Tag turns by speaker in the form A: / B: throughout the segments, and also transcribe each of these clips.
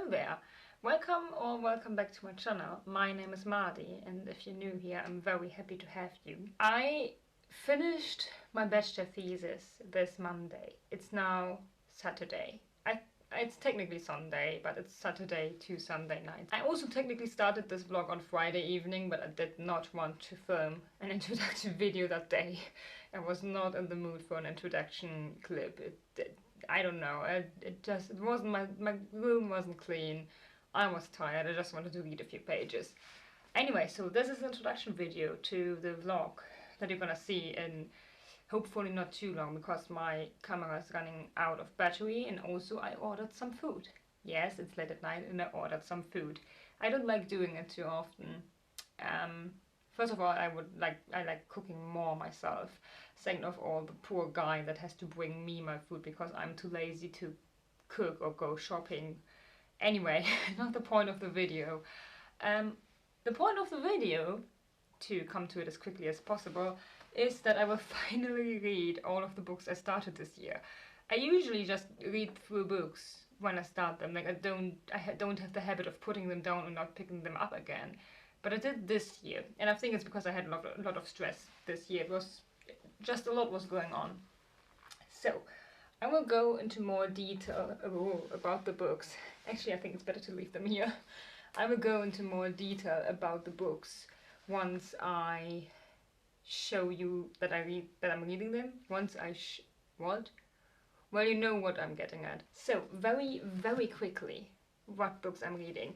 A: Hello there! Welcome back to my channel. My name is Mardi, and if you're new here, I'm very happy to have you. I finished my bachelor thesis this Monday. It's now Saturday. It's technically Sunday, but it's Saturday to Sunday night. I also technically started this vlog on Friday evening, but I did not want to film an introduction video that day. I was not in the mood for an introduction clip. I don't know, it wasn't, my room wasn't clean. I was tired, I just wanted to read a few pages. Anyway, so this is an introduction video to the vlog that you're gonna see in hopefully not too long, because my camera is running out of battery, and also I ordered some food. Yes, it's late at night and I ordered some food. I don't like doing it too often. First of all, I like cooking more myself. Second of all, the poor guy that has to bring me my food because I'm too lazy to cook or go shopping. Anyway, not the point of the video. The point of the video, to come to it as quickly as possible, is that I will finally read all of the books I started this year. I usually just read through books when I start them. Like I don't have the habit of putting them down and not picking them up again. But I did this year, and I think it's because I had a lot of stress this year. It was just a lot was going on. So I will go into more detail about the books. Actually, I think it's better to leave them here. I will go into more detail about the books once I show you that I'm reading them. Once I what? Well, you know what I'm getting at. So very quickly, what books I'm reading.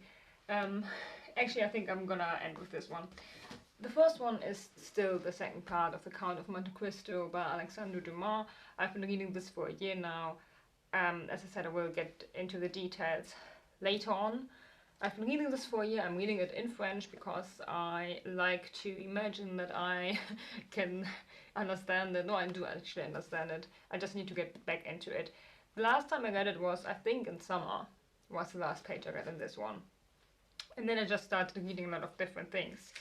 A: Actually, I think I'm gonna end with this one. The first one is still the second part of The Count of Monte Cristo by Alexandre Dumas. I've been reading this for a year now. As I said, I will get into the details later on. I've been reading this for a year. I'm reading it in French because I like to imagine that I can understand it. No, I do actually understand it. I just need to get back into it. The last time I read it was, I think, in summer. Was the last page I read in this one. And then I just started reading a lot of different things.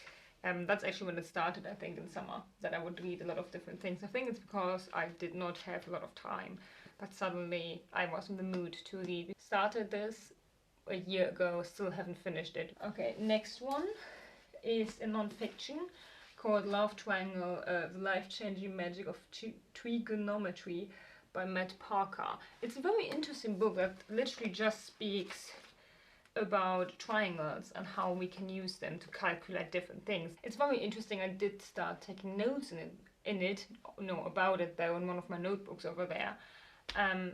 A: That's actually when it started, I think, in summer, that I would read a lot of different things. I think it's because I did not have a lot of time, but suddenly I was in the mood to read. Started this a year ago, still haven't finished it. Okay, next one is a non-fiction called Love Triangle, The Life-Changing Magic of Trigonometry by Matt Parker. It's a very interesting book that literally just speaks about triangles and how we can use them to calculate different things. It's very interesting. I did start taking notes about it though, in one of my notebooks over there,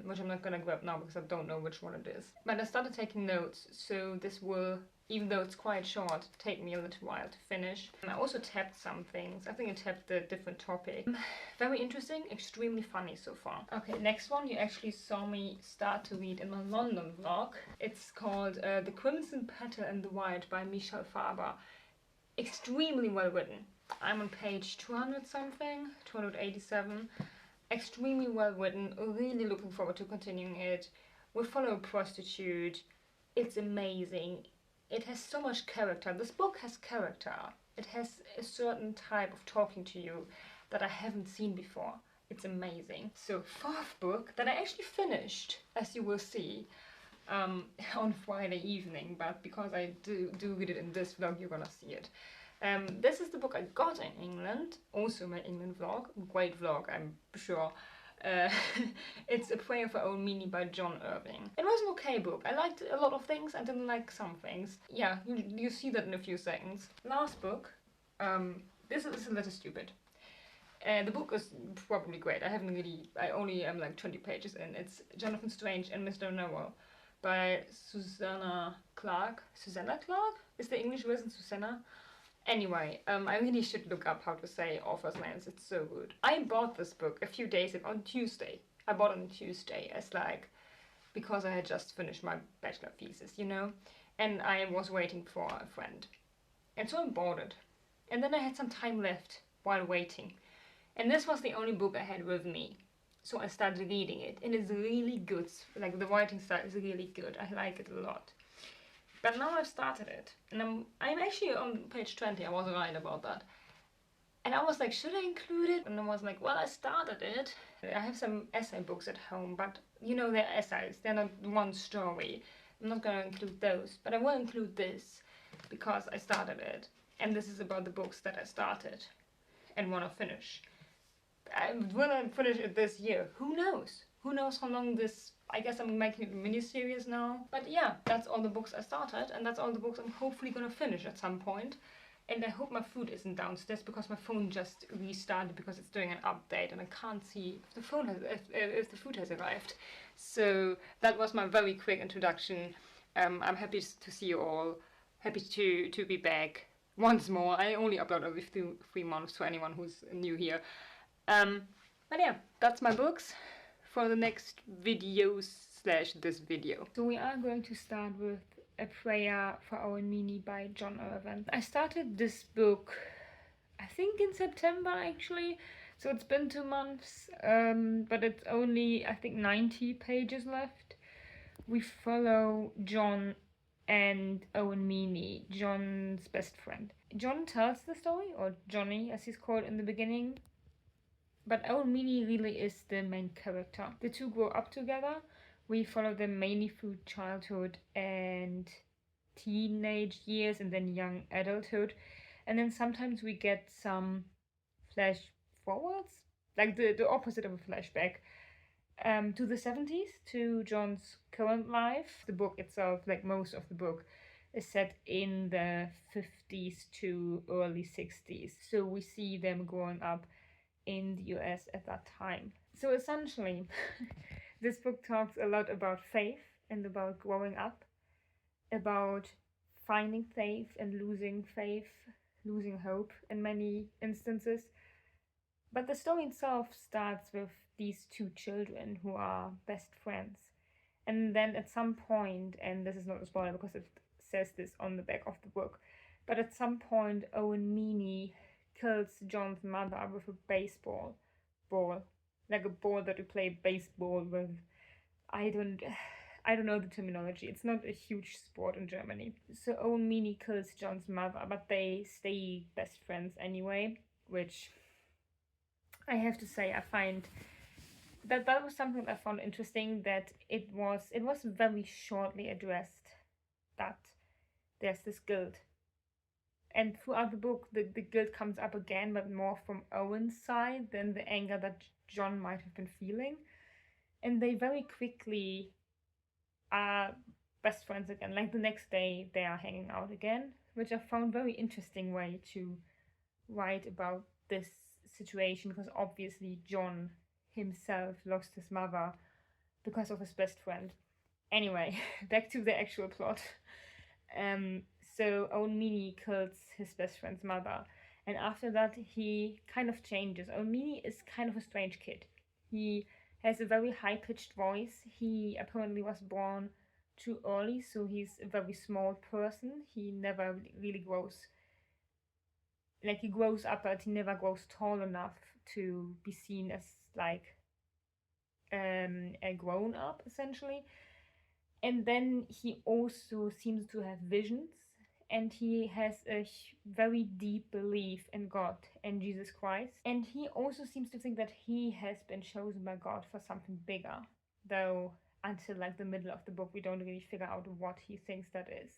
A: which I'm not gonna grab now because I don't know which one it is. But I started taking notes, so this will, even though it's quite short, take me a little while to finish. I also tapped some things. I think I tapped the different topic. Very interesting, extremely funny so far. Okay, next one you actually saw me start to read in my London vlog. It's called The Crimson Petal and the White by Michel Faber. Extremely well written. I'm on page 200 something, 287. Extremely well written, really looking forward to continuing it. We follow a prostitute. It's amazing. It has so much character. This book has character. It has a certain type of talking to you that I haven't seen before. It's amazing. So, fourth book that I actually finished, as you will see, on Friday evening, but because I do read it in this vlog, you're gonna see it. This is the book I got in England, also my England vlog, great vlog, I'm sure. It's A Prayer for Owen, Meany by John Irving. It was an okay book. I liked a lot of things, I didn't like some things. Yeah, you see that in a few seconds. Last book, this is a little stupid. The book is probably great. I only am like 20 pages in. It's Jonathan Strange and Mr. Norrell by Susanna Clarke. Susanna Clarke? Is the English version Susanna? Anyway, I really should look up how to say authors' names, it's so good. I bought this book a few days ago, on Tuesday. I bought it on Tuesday as because I had just finished my bachelor thesis, you know? And I was waiting for a friend. And so I bought it. And then I had some time left while waiting. And this was the only book I had with me. So I started reading it, and it's really good. Like, the writing style is really good. I like it a lot. But now I've started it, and I'm actually on page 20, I was right about that. And I was like, should I include it? And I was like, well, I started it. I have some essay books at home, but you know, they're essays, they're not one story. I'm not going to include those, but I will include this because I started it. And this is about the books that I started and want to finish. Will I finish it this year? Who knows? Who knows how long this... I guess I'm making a mini-series now. But yeah, that's all the books I started, and that's all the books I'm hopefully gonna finish at some point. And I hope my food isn't downstairs because my phone just restarted because it's doing an update and I can't see if the phone has if the food has arrived. So that was my very quick introduction. I'm happy to see you all. Happy to be back once more. I only upload every 3 months for anyone who's new here. But yeah, that's my books for the next videos / this video. So we are going to start with A Prayer for Owen Meany by John Irving. I started this book, I think in September actually, so it's been 2 months, but it's only, I think, 90 pages left. We follow John and Owen Meany, John's best friend. John tells the story, or Johnny as he's called in the beginning, but Owen Meany really is the main character. The two grow up together. We follow them mainly through childhood and teenage years and then young adulthood. And then sometimes we get some flash forwards, like the opposite of a flashback, to the 70s, to John's current life. The book itself, like most of the book, is set in the 50s to early 60s. So we see them growing up in the US at that time. So essentially, this book talks a lot about faith and about growing up, about finding faith and losing hope in many instances. But the story itself starts with these two children who are best friends. And then at some point, and this is not a spoiler because it says this on the back of the book, but at some point Owen Meany kills John's mother with a baseball ball, like a ball that you play baseball with. I don't know the terminology. It's not a huge sport in Germany. So Owen Meany kills John's mother, but they stay best friends anyway, which I have to say I find that was something I found interesting, that it was very shortly addressed that there's this guilt. And throughout the book, the guilt comes up again, but more from Owen's side than the anger that John might have been feeling. And they very quickly are best friends again. Like the next day, they are hanging out again, which I found very interesting way to write about this situation, because obviously John himself lost his mother because of his best friend. Anyway, back to the actual plot. So Owen Meany kills his best friend's mother, and after that he kind of changes. Owen Meany is kind of a strange kid. He has a very high-pitched voice. He apparently was born too early, so he's a very small person. He never really grows, like he grows up, but he never grows tall enough to be seen as like a grown-up, essentially. And then he also seems to have visions, and he has a very deep belief in God and Jesus Christ. And he also seems to think that he has been chosen by God for something bigger, though until like the middle of the book we don't really figure out what he thinks that is.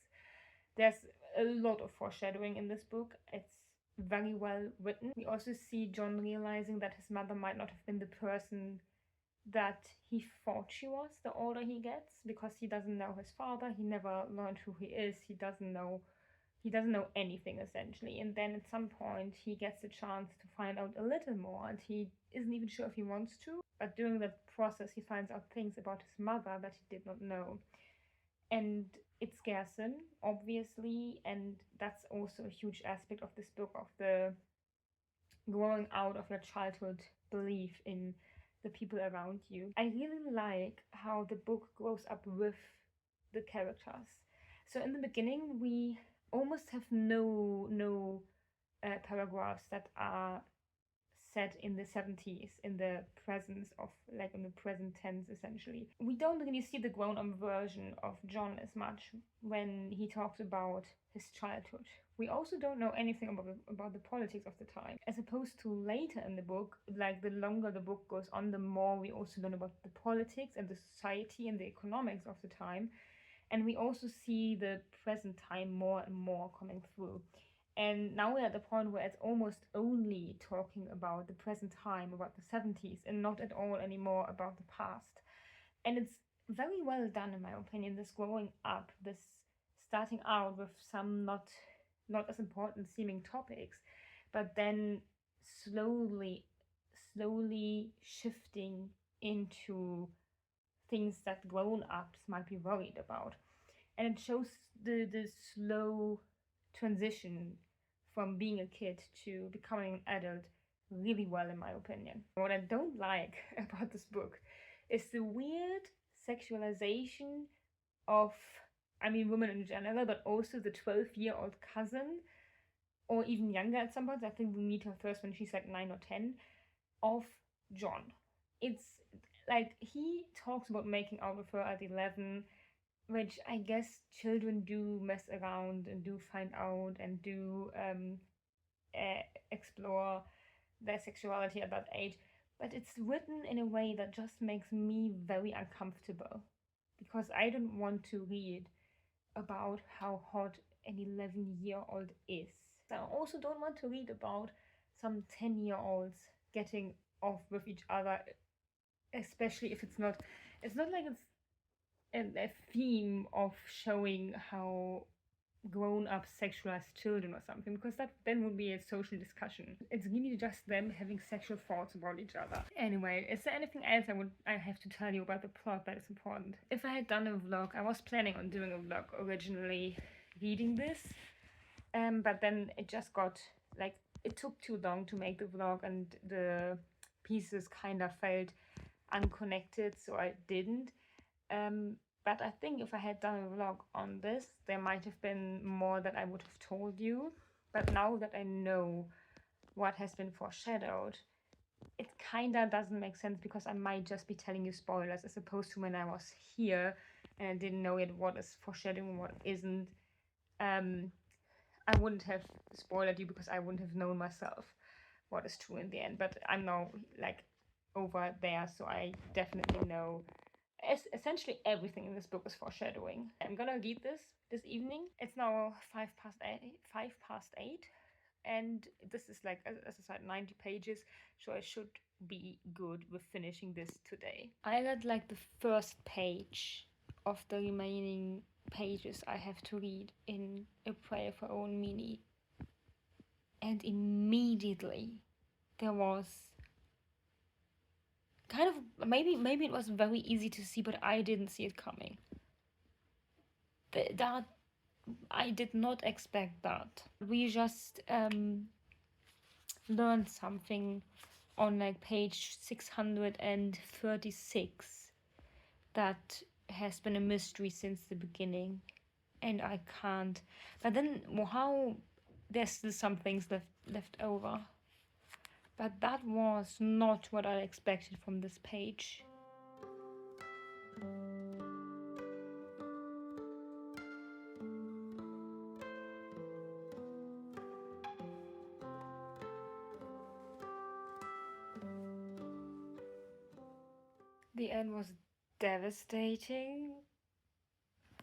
A: There's a lot of foreshadowing in this book. It's very well written. We also see John realizing that his mother might not have been the person that he thought she was the older he gets, because he doesn't know his father. He never learned who he is. He doesn't know anything, essentially. And then at some point he gets a chance to find out a little more, and he isn't even sure if he wants to, but during that process he finds out things about his mother that he did not know, and it scares him, obviously. And that's also a huge aspect of this book, of the growing out of your childhood belief in the people around you. I really like how the book grows up with the characters. So in the beginning we almost have no paragraphs that are set in the 70s, in the presence of, like, in the present tense, essentially. We don't really see the grown-up version of John as much when he talks about his childhood. We also don't know anything about the politics of the time, as opposed to later in the book. Like, the longer the book goes on, the more we also learn about the politics and the society and the economics of the time. And we also see the present time more and more coming through. And now we're at the point where it's almost only talking about the present time, about the 70s, and not at all anymore about the past. And it's very well done, in my opinion, this growing up, this starting out with some not as important seeming topics, but then slowly shifting into things that grown-ups might be worried about. And it shows the slow transition from being a kid to becoming an adult really well, in my opinion. What I don't like about this book is the weird sexualization of, I mean, women in general, but also the 12-year-old cousin, or even younger at some point. I think we meet her first when she's like 9 or 10, of John. It's like he talks about making out with her at 11, which I guess children do mess around and do find out and do explore their sexuality at that age. But it's written in a way that just makes me very uncomfortable, because I don't want to read about how hot an 11-year-old is. I also don't want to read about some 10-year-olds getting off with each other, especially if it's not like it's a theme of showing how grown-up sexualized children or something, because that then would be a social discussion. It's really just them having sexual thoughts about each other. Anyway, is there anything else I have to tell you about the plot that is important? If I had done a vlog, I was planning on doing a vlog originally reading this, but then it just got like, it took too long to make the vlog and the pieces kind of felt unconnected, so I didn't. But I think if I had done a vlog on this, there might have been more that I would have told you. But now that I know what has been foreshadowed, it kinda doesn't make sense, because I might just be telling you spoilers, as opposed to when I was here and I didn't know yet what is foreshadowing and what isn't. I wouldn't have spoiled you because I wouldn't have known myself what is true in the end. But I'm now like over there, so I definitely know essentially everything in this book is foreshadowing. I'm gonna read this evening. It's now 8:05, and this is like, as I said, 90 pages, so I should be good with finishing this today. I read like the first page of the remaining pages I have to read in A Prayer for Owen Meany, and immediately there was kind of, maybe it was very easy to see, but I didn't see it coming. That I did not expect that. We just learned something on like page 636 that has been a mystery since the beginning, and I can't. But then, how there's still some things left over. But that was not what I expected from this page. The end was devastating.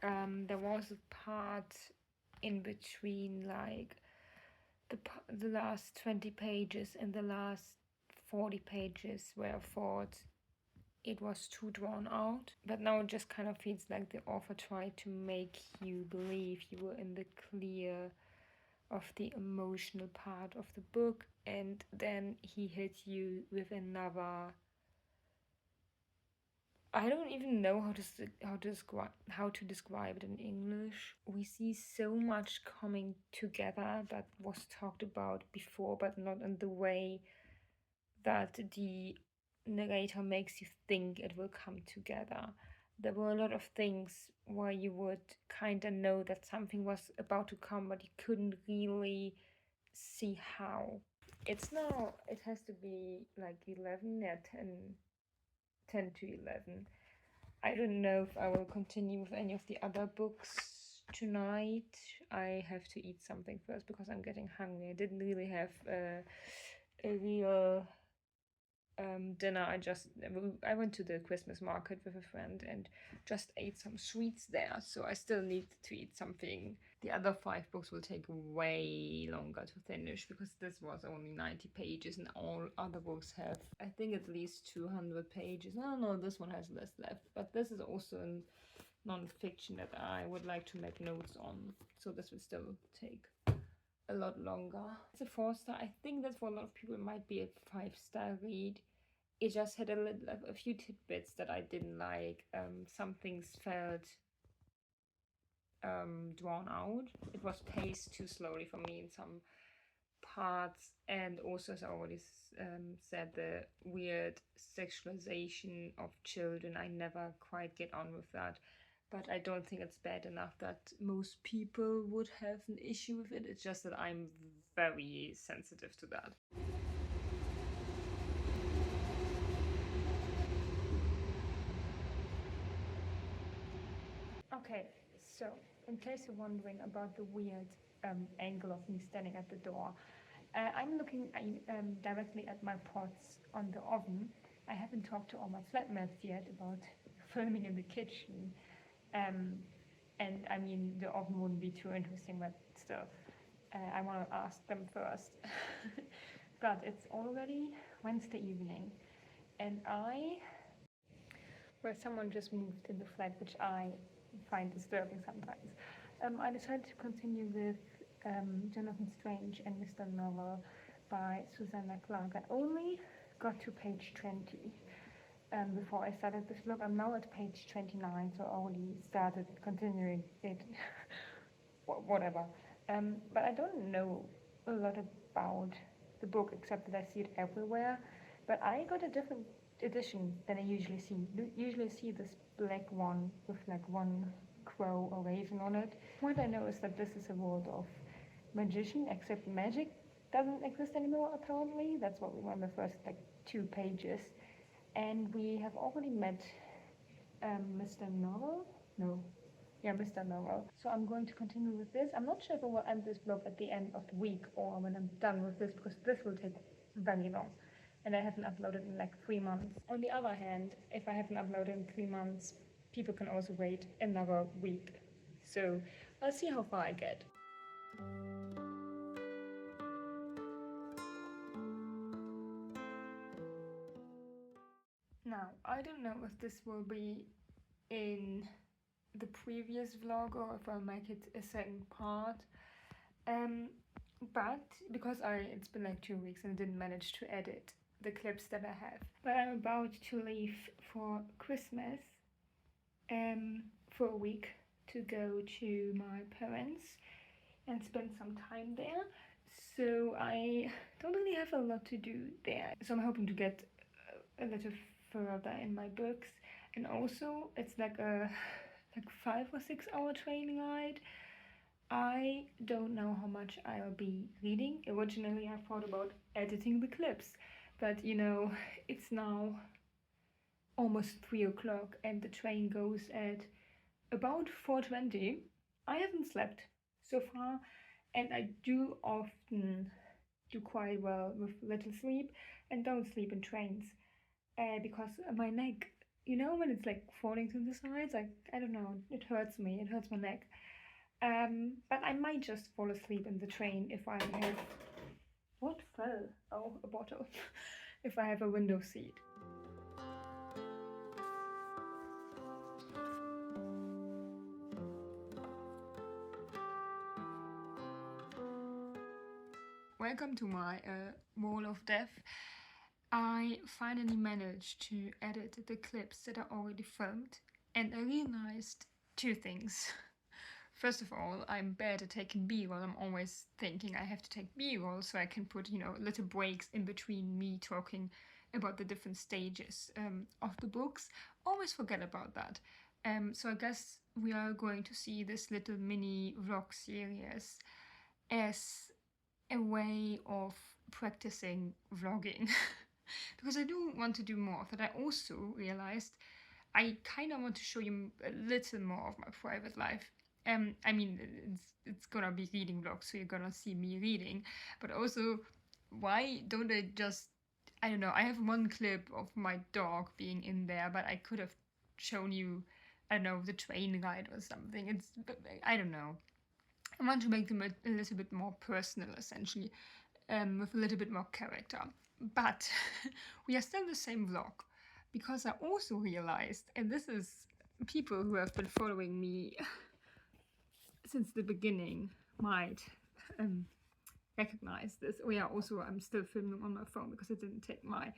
A: There was a part in between, like the last 20 pages and the last 40 pages, where I thought it was too drawn out. But now it just kind of feels like the author tried to make you believe you were in the clear of the emotional part of the book, and then he hit you with another. I don't even know how to describe it in English. We see so much coming together that was talked about before, but not in the way that the narrator makes you think it will come together. There were a lot of things where you would kind of know that something was about to come, but you couldn't really see how. It has to be like 11, yeah, 10 to 11. I don't know if I will continue with any of the other books tonight. I have to eat something first because I'm getting hungry. I didn't really have a real dinner. I went to the Christmas market with a friend and just ate some sweets there. So I still need to eat something. The other 5 books will take way longer to finish because this was only 90 pages and all other books have, I think, at least 200 pages. No, this one has less left. But this is also a non-fiction that I would like to make notes on. So this will still take a lot longer. It's a 4-star. I think that for a lot of people it might be a 5-star read. It just had a few tidbits that I didn't like. Some things felt drawn out. It was paced too slowly for me in some parts, and also, as I already said, the weird sexualization of children. I never quite get on with that. But I don't think it's bad enough that most people would have an issue with it. It's just that I'm very sensitive to that. Okay, so in case you're wondering about the weird angle of me standing at the door, I'm looking directly at my pots on the oven. I haven't talked to all my flatmates yet about filming in the kitchen. And I mean, the oven wouldn't be too interesting, but still, I want to ask them first. But it's already Wednesday evening, and well, someone just moved in the flat, which I find disturbing sometimes. I decided to continue with Jonathan Strange and Mr. Norrell by Susanna Clarke. I only got to page 20 before I started this vlog. I'm now at page 29, so I already started continuing it. Whatever. But I don't know a lot about the book except that I see it everywhere. But I got a different edition than I usually see. Usually see this black one with like one crow or raven on it. What I know is that this is a world of magician, except magic doesn't exist anymore apparently. That's what we were in the first like 2 pages. And we have already met Mr. Norrell? No. Yeah, Mr. Norrell. So I'm going to continue with this. I'm not sure if I will end this vlog at the end of the week or when I'm done with this, because this will take very long. And I haven't uploaded in like 3 months. On the other hand, if I haven't uploaded in 3 months, people can also wait another week. So I'll see how far I get. Now, I don't know if this will be in the previous vlog or if I'll make it a second part. But because it's been like 2 weeks and I didn't manage to edit the clips that I have. But I'm about to leave for Christmas for a week to go to my parents and spend some time there. So I don't really have a lot to do there. So I'm hoping to get a little further in my books. And also it's like a 5 or 6 hour train ride. I don't know how much I'll be reading. Originally I thought about editing the clips, but you know, it's now almost 3 o'clock and the train goes at about 4:20. I haven't slept so far, and I do often do quite well with little sleep and don't sleep in trains because my neck, you know, when it's like falling to the sides, like, I don't know, it hurts me, it hurts my neck. But I might just fall asleep in the train if I have... What fell? Oh, a bottle. If I have a window seat. Welcome to my wall of death. I finally managed to edit the clips that I already filmed, and I realized 2 things. First of all, I'm bad at taking B-roll. I'm always thinking I have to take B-roll so I can put, you know, little breaks in between me talking about the different stages of the books. Always forget about that. So I guess we are going to see this little mini vlog series as a way of practicing vlogging. Because I do want to do more of that. I also realized I kind of want to show you a little more of my private life. I mean, it's gonna be reading vlogs, so you're gonna see me reading, but also, why don't I just I don't know, I have one clip of my dog being in there, but I could have shown you, I don't know, the train ride or something. I don't know. I want to make them a little bit more personal, essentially, with a little bit more character. But we are still the same vlog, because I also realized, and this is people who have been following me since the beginning might recognize this. Oh yeah, also I'm still filming on my phone because I didn't take my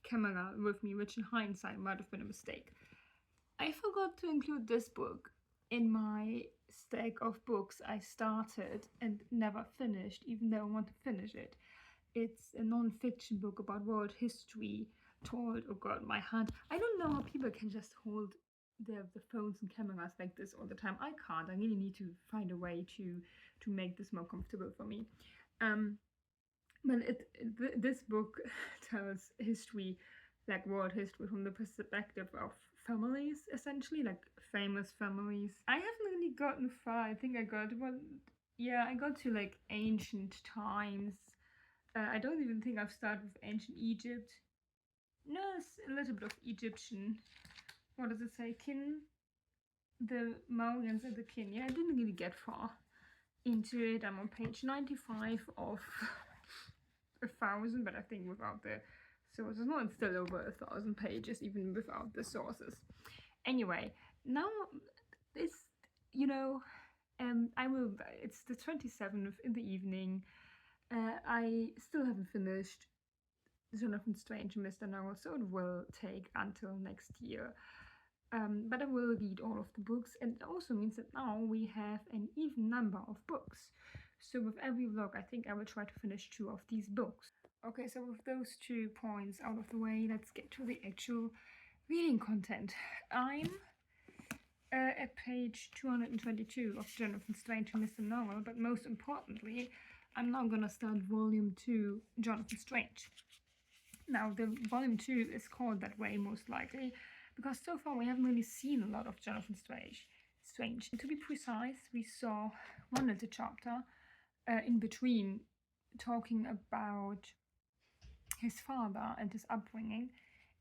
A: camera with me, which in hindsight might have been a mistake. I forgot to include this book in my stack of books I started and never finished, even though I want to finish it. It's a non-fiction book about world history told, oh god, my hand. I don't know how people can just hold the phones and cameras like this all the time. I can't. I really need to find a way to make this more comfortable for me. But this book tells history, like world history, from the perspective of families, essentially, like famous families. I haven't really gotten far. I think I got I got to like ancient times. I don't even think I've started with ancient Egypt. No, it's a little bit of Egyptian. What does it say? Kin, the Mauryan and the Kin. Yeah, I didn't really get far into it. I'm on page 95 of 1,000, but I think without the sources. No, it's still over 1,000 pages, even without the sources. Anyway, now it's, it's the 27th in the evening. I still haven't finished Jonathan Strange and Mr. Norrell, so it will take until next year. But I will read all of the books, and it also means that now we have an even number of books. So with every vlog, I think I will try to finish 2 of these books. Okay, so with those 2 points out of the way, let's get to the actual reading content. I'm at page 222 of Jonathan Strange and Mr. Norrell, but most importantly, I'm now gonna start volume 2, Jonathan Strange. Now, the volume 2 is called that way most likely because so far we haven't really seen a lot of Jonathan Strange. And to be precise, we saw one little chapter in between talking about his father and his upbringing,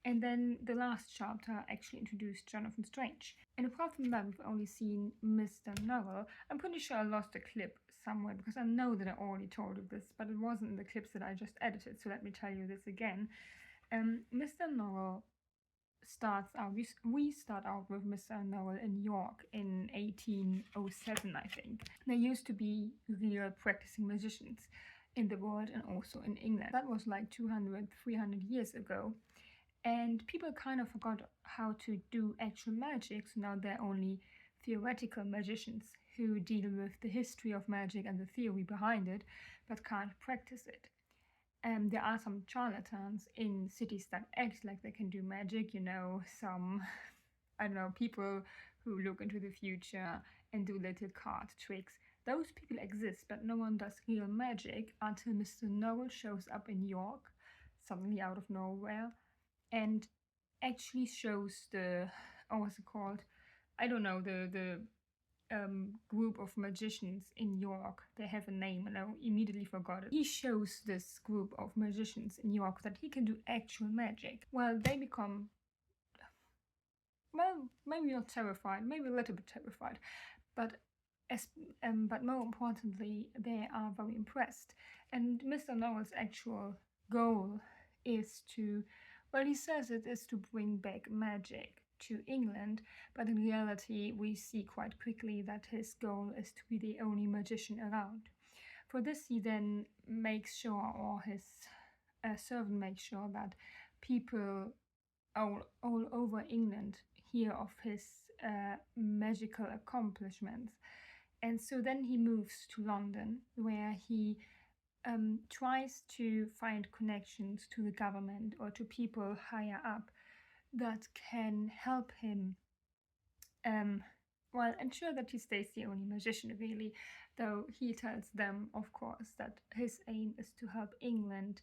A: and then the last chapter actually introduced Jonathan Strange. And apart from that, we've only seen Mr. Norrell. I'm pretty sure I lost a clip somewhere because I know that I already told you this, but it wasn't in the clips that I just edited, so let me tell you this again. Mr. Norrell starts out, we start out with Mr. Norrell in York in 1807, I think. There used to be real practicing magicians in the world and also in England. That was like 200, 300 years ago. And people kind of forgot how to do actual magic, so now they're only theoretical magicians who deal with the history of magic and the theory behind it, but can't practice it. There are some charlatans in cities that act like they can do magic, some, I don't know, people who look into the future and do little card tricks. Those people exist, but no one does real magic until Mr. Norrell shows up in York, suddenly out of nowhere, and actually shows what's it called? I don't know, the group of magicians in York. They have a name and I immediately forgot it. He shows this group of magicians in York that he can do actual magic. Well, they become, maybe not terrified, maybe a little bit terrified, but more importantly, they are very impressed. And Mr. Norrell's actual goal is to, he says it is to bring back magic to England, but in reality we see quite quickly that his goal is to be the only magician around. For this he then makes sure, or his servant makes sure, that people all over England hear of his magical accomplishments. And so then he moves to London, where he tries to find connections to the government or to people higher up that can help him ensure that he stays the only magician, really, though he tells them, of course, that his aim is to help England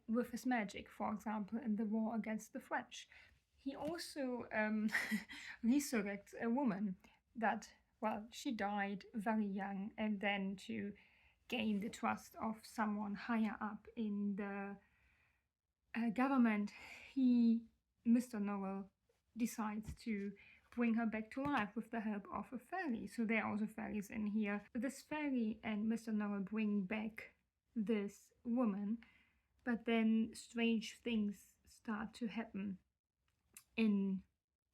A: with his magic, for example, in the war against the French. He also resurrects a woman that, she died very young, and then to gain the trust of someone higher up in the government, Mr. Norrell, decides to bring her back to life with the help of a fairy. So there are also fairies in here. This fairy and Mr. Norrell bring back this woman, but then strange things start to happen in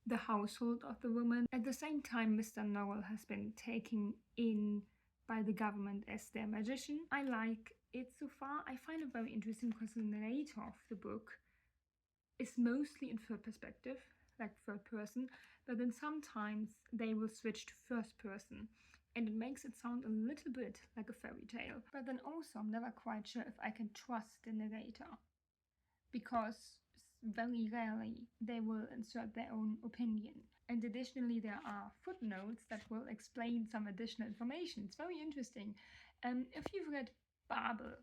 A: the household of the woman. At the same time, Mr. Norrell has been taken in by the government as their magician. I like it so far. I find it very interesting because the narrator of the book is mostly in third perspective, like third person, but then sometimes they will switch to first person, and it makes it sound a little bit like a fairy tale. But then also I'm never quite sure if I can trust the narrator, because very rarely they will insert their own opinion. And additionally, there are footnotes that will explain some additional information. It's very interesting. If you've read Babel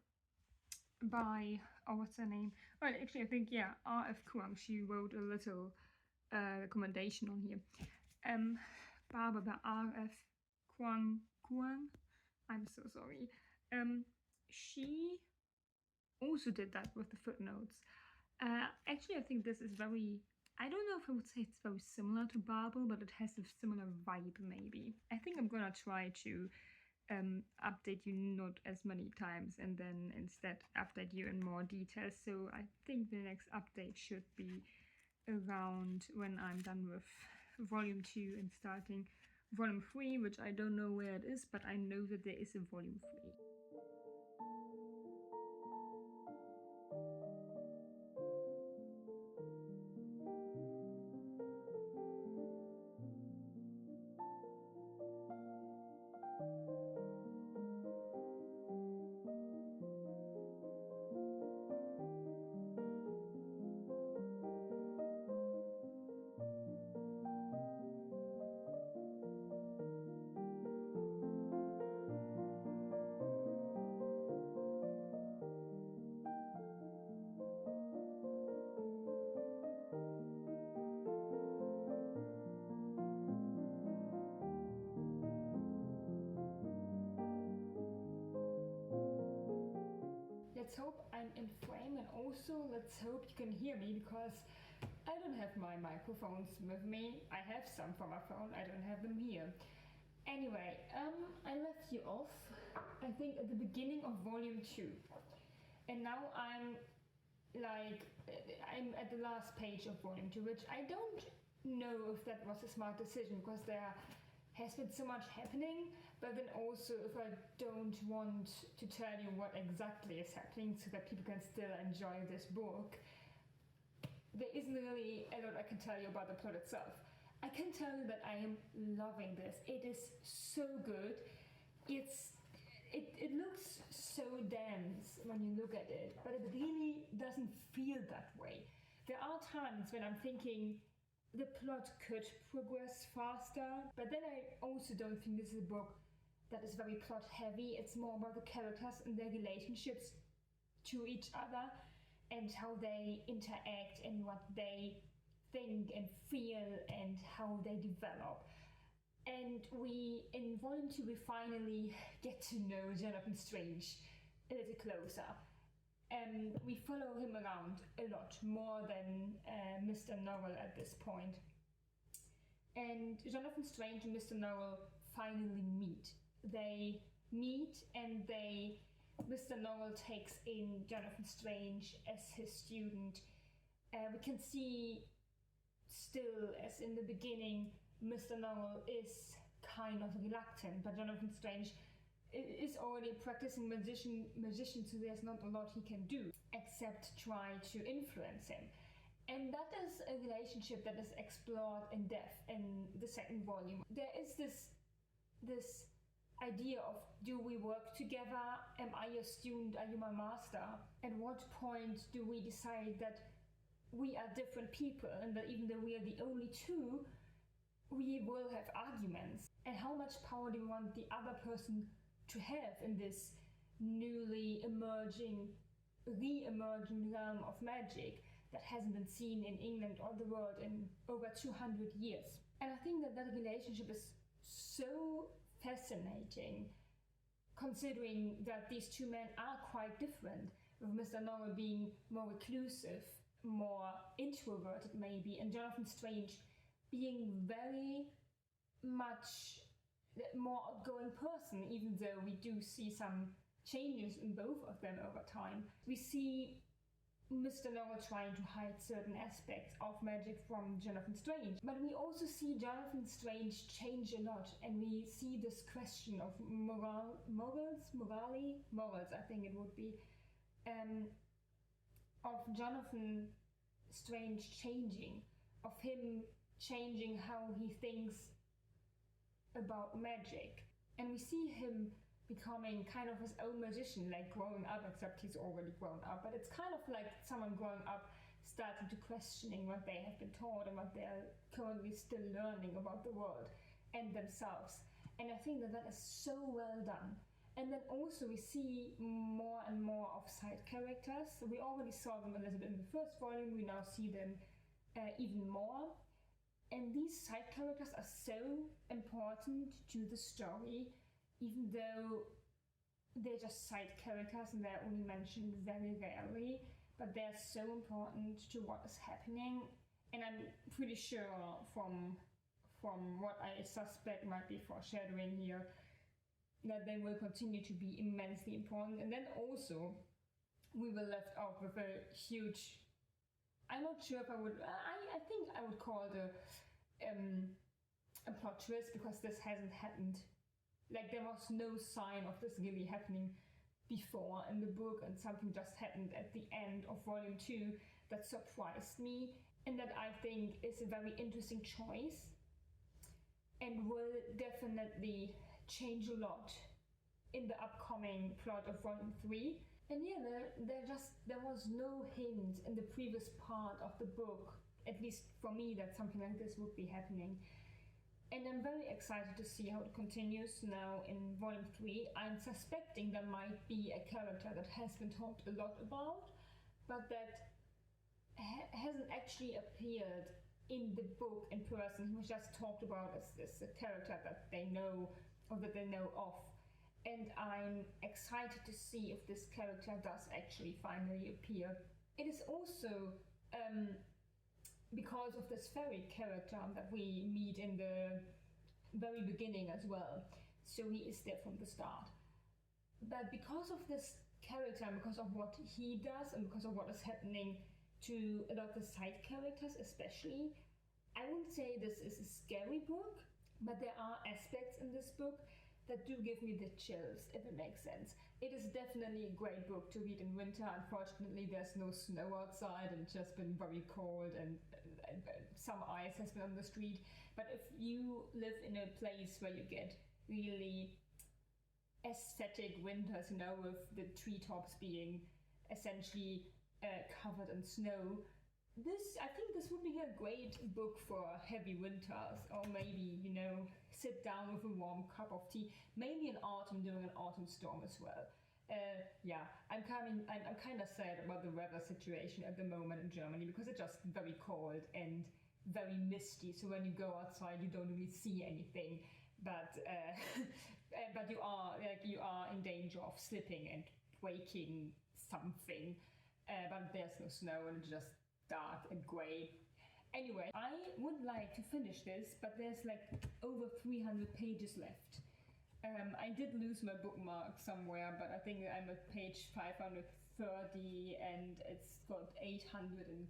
A: by, oh, what's her name? Well, actually, I think, yeah, R.F. Kuang, she wrote a little recommendation on here. Babel by R.F. Kuang. I'm so sorry. She also did that with the footnotes. Actually, I think this is very, I don't know if I would say it's very similar to Babel, but it has a similar vibe maybe. I think I'm gonna try to update you not as many times and then instead update you in more detail. So I think the next update should be around when I'm done with volume 2 and starting volume 3, which I don't know where it is, but I know that there is a volume 3. Let's hope I'm in frame, and also let's hope you can hear me, because I don't have my microphones with me. I have some from my phone, I don't have them here. Anyway, I left you off, I think at the beginning of volume 2. And now I'm at the last page of volume 2, which I don't know if that was a smart decision, because there has been so much happening, but then also if I don't want to tell you what exactly is happening so that people can still enjoy this book, there isn't really a lot I can tell you about the plot itself. I can tell you that I am loving this. It is so good. It looks so dense when you look at it, but it really doesn't feel that way. There are times when I'm thinking the plot could progress faster, but then I also don't think this is a book that is very plot heavy. It's more about the characters and their relationships to each other and how they interact and what they think and feel and how they develop. And in volume 2, we finally get to know Jonathan Strange a little closer. We follow him around a lot more than Mr. Norrell at this point. And Jonathan Strange and Mr. Norrell finally meet. They meet and Mr. Norrell takes in Jonathan Strange as his student. We can see still, as in the beginning, Mr. Norrell is kind of reluctant, but Jonathan Strange is already a practicing magician, so there's not a lot he can do except try to influence him. And that is a relationship that is explored in depth in the second volume. There is this idea of, do we work together? Am I your student? Are you my master? At what point do we decide that we are different people and that even though we are the only two, we will have arguments? And how much power do we want the other person to have in this newly re-emerging realm of magic that hasn't been seen in England or the world in over 200 years? And I think that relationship is so fascinating, considering that these two men are quite different, with Mr. Norrell being more reclusive, more introverted maybe, and Jonathan Strange being very much more outgoing person, even though we do see some changes in both of them over time. We see Mr. Norrell trying to hide certain aspects of magic from Jonathan Strange, but we also see Jonathan Strange change a lot, and we see this question of morals, I think it would be, of Jonathan Strange changing, of him changing how he thinks about magic. And we see him becoming kind of his own magician, like growing up, except he's already grown up. But it's kind of like someone growing up starting to questioning what they have been taught and what they're currently still learning about the world and themselves. And I think that that is so well done. And then also we see more and more of side characters. So we already saw them a little bit in the first volume, we now see them even more. And these side characters are so important to the story, even though they're just side characters and they're only mentioned very rarely, but they're so important to what is happening. And I'm pretty sure from what I suspect might be foreshadowing here, that they will continue to be immensely important. And then also, we were left off with a huge, I'm not sure if I would, I think I would call it a plot twist, because this hasn't happened. Like, there was no sign of this really happening before in the book, and something just happened at the end of volume 2 that surprised me, and that I think is a very interesting choice and will definitely change a lot in the upcoming plot of volume 3. And yeah, there was no hint in the previous part of the book, at least for me, that something like this would be happening. And I'm very excited to see how it continues now in volume 3. I'm suspecting there might be a character that has been talked a lot about, but that hasn't actually appeared in the book in person. He was just talked about as this a character that they know, or that they know of. And I'm excited to see if this character does actually finally appear. It is also because of this fairy character that we meet in the very beginning as well. So he is there from the start. But because of this character, and because of what he does, and because of what is happening to a lot of the side characters especially, I wouldn't say this is a scary book, but there are aspects in this book that do give me the chills, if it makes sense. It is definitely a great book to read in winter. Unfortunately, there's no snow outside and it's just been very cold, and some ice has been on the street. But if you live in a place where you get really aesthetic winters, you know, with the treetops being essentially covered in snow, I think this would be a great book for heavy winters, or maybe, you know, sit down with a warm cup of tea, maybe in autumn during an autumn storm as well. Yeah, I'm kind of sad about the weather situation at the moment in Germany, because it's just very cold and very misty. So when you go outside, you don't really see anything, but you are in danger of slipping and breaking something. But there's no snow, and it's just dark and grey. Anyway, I would like to finish this, but there's like over 300 pages left. I did lose my bookmark somewhere, but I think I'm at page 530 and it's got 850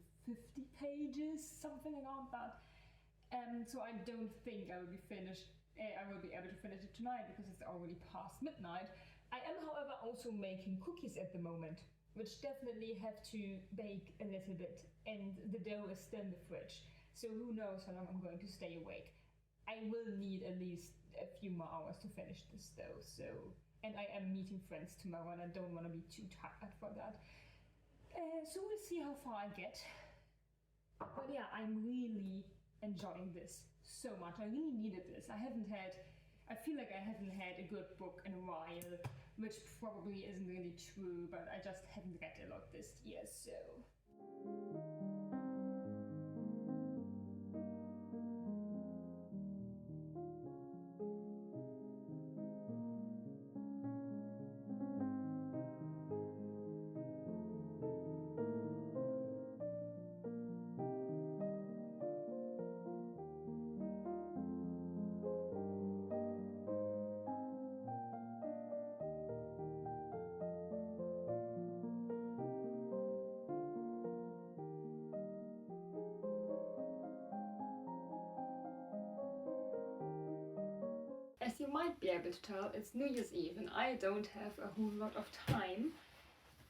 A: pages, something around that. So I don't think I will be able to finish it tonight, because it's already past midnight. I am, however, also making cookies at the moment, which definitely have to bake a little bit, and the dough is still in the fridge, so who knows how long I'm going to stay awake. I will need at least a few more hours to finish this though, and I am meeting friends tomorrow, and I don't want to be too tired for that. So we'll see how far I get. But yeah, I'm really enjoying this so much. I really needed this. I feel like I haven't had a good book in a while, which probably isn't really true, but I just haven't read a lot this year, so. As you might be able to tell, it's New Year's Eve and I don't have a whole lot of time.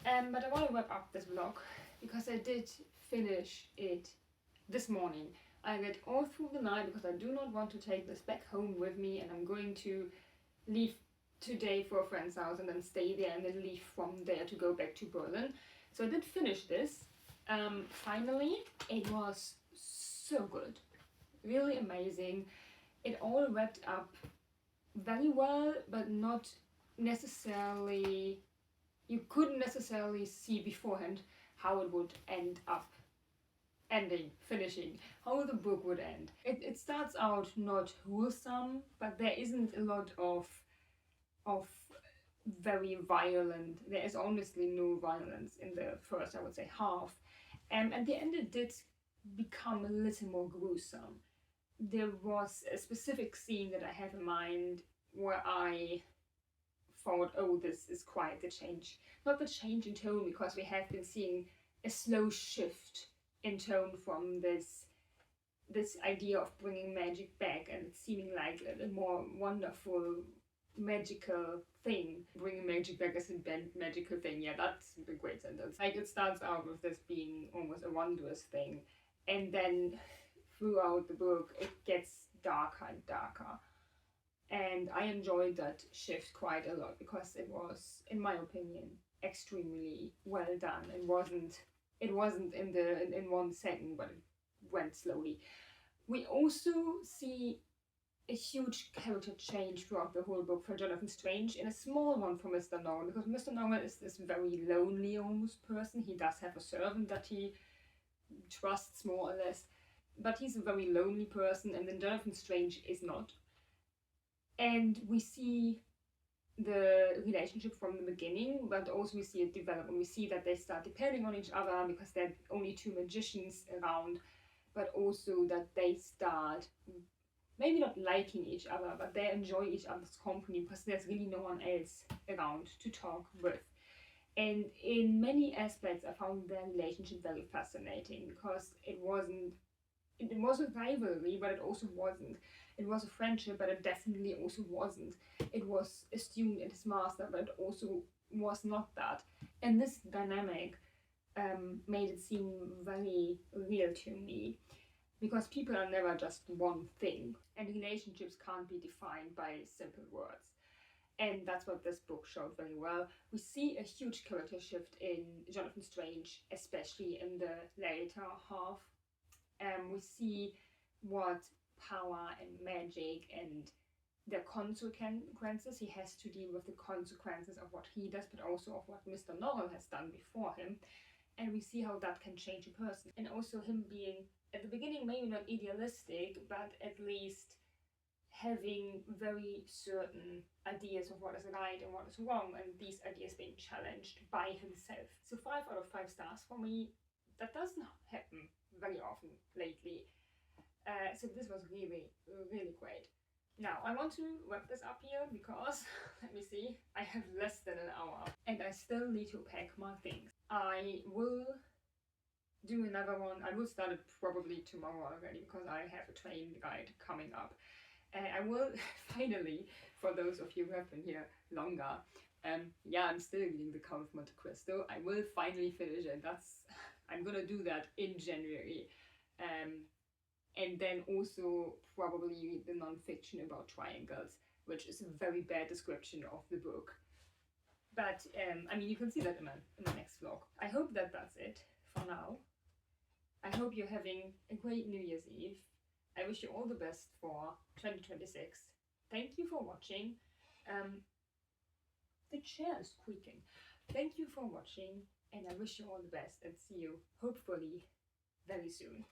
A: But I want to wrap up this vlog because I did finish it this morning. I read all through the night because I do not want to take this back home with me, and I'm going to leave today for a friend's house and then stay there and then leave from there to go back to Berlin. So I did finish this. Finally, it was so good, really amazing. It all wrapped up very well, but not necessarily, you couldn't necessarily see beforehand how it would end up finishing, how the book would end. It starts out not wholesome, but there isn't a lot of very violent, there is honestly no violence in the first, I would say, half. And at the end it did become a little more gruesome. There was a specific scene that I have in mind where I thought, oh, this is quite the change. Not the change in tone, because we have been seeing a slow shift in tone from this idea of bringing magic back, and it's seeming like a more wonderful magical thing. Bringing magic back as a magical thing, yeah, that's a great sentence. Like, it starts out with this being almost a wondrous thing, and then throughout the book it gets darker and darker. And I enjoyed that shift quite a lot because it was, in my opinion, extremely well done. It wasn't in 1 second, but it went slowly. We also see a huge character change throughout the whole book for Jonathan Strange, and a small one for Mr. Norrell, because Mr. Norrell is this very lonely almost person. He does have a servant that he trusts more or less, but he's a very lonely person, and then Jonathan Strange is not. And we see the relationship from the beginning, but also we see it develop, and we see that they start depending on each other because there are only 2 magicians around, but also that they start maybe not liking each other, but they enjoy each other's company because there's really no one else around to talk with. And in many aspects I found their relationship very fascinating, because it was a rivalry, but it also wasn't. It was a friendship, but it definitely also wasn't. It was a student and his master, but it also was not that. And this dynamic made it seem very real to me, because people are never just one thing, and relationships can't be defined by simple words. And that's what this book showed very well. We see a huge character shift in Jonathan Strange, especially in the later half. We see what power and magic and the consequences, he has to deal with the consequences of what he does, but also of what Mr. Norrell has done before him. And we see how that can change a person. And also him being, at the beginning, maybe not idealistic, but at least having very certain ideas of what is right and what is wrong, and these ideas being challenged by himself. So 5 out of 5 stars for me. That doesn't happen very often lately. So this was really, really great. Now, I want to wrap this up here because, let me see, I have less than an hour and I still need to pack my things. I will do another one. I will start it probably tomorrow already because I have a train ride coming up. And I will finally, for those of you who have been here longer, yeah, I'm still reading The Count of Monte Cristo. I will finally finish it. I'm gonna do that in January. And then also probably the non-fiction about triangles, which is a very bad description of the book. But I mean, you can see that in the next vlog. I hope that that's it for now. I hope you're having a great New Year's Eve. I wish you all the best for 2026. Thank you for watching. The chair is squeaking. Thank you for watching, and I wish you all the best, and see you hopefully very soon.